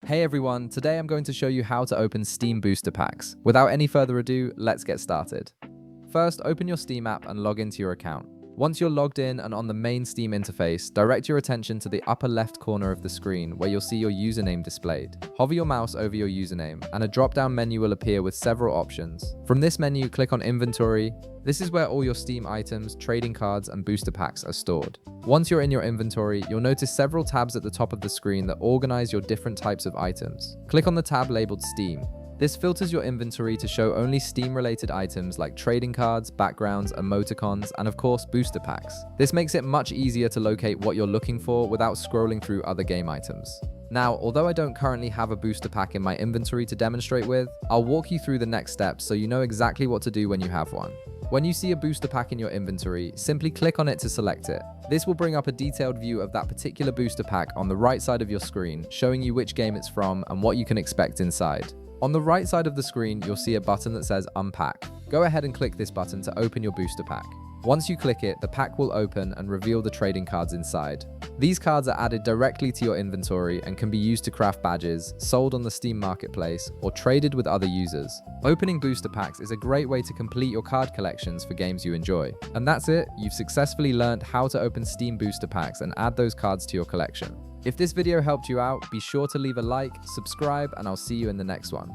Hey everyone, today I'm going to show you how to open Steam booster packs. Without any further ado, let's get started. First, open your Steam app and log into your account. Once you're logged in and on the main Steam interface, direct your attention to the upper left corner of the screen where you'll see your username displayed. Hover your mouse over your username and a drop-down menu will appear with several options. From this menu, click on Inventory. This is where all your Steam items, trading cards, and booster packs are stored. Once you're in your inventory, you'll notice several tabs at the top of the screen that organize your different types of items. Click on the tab labeled Steam. This filters your inventory to show only Steam-related items like trading cards, backgrounds, emoticons, and of course, booster packs. This makes it much easier to locate what you're looking for without scrolling through other game items. Now, although I don't currently have a booster pack in my inventory to demonstrate with, I'll walk you through the next steps so you know exactly what to do when you have one. When you see a booster pack in your inventory, simply click on it to select it. This will bring up a detailed view of that particular booster pack on the right side of your screen, showing you which game it's from and what you can expect inside. On the right side of the screen, you'll see a button that says Unpack. Go ahead and click this button to open your booster pack. Once you click it, the pack will open and reveal the trading cards inside. These cards are added directly to your inventory and can be used to craft badges, sold on the Steam marketplace, or traded with other users. Opening booster packs is a great way to complete your card collections for games you enjoy. And that's it, you've successfully learned how to open Steam booster packs and add those cards to your collection. If this video helped you out, be sure to leave a like, subscribe, and I'll see you in the next one.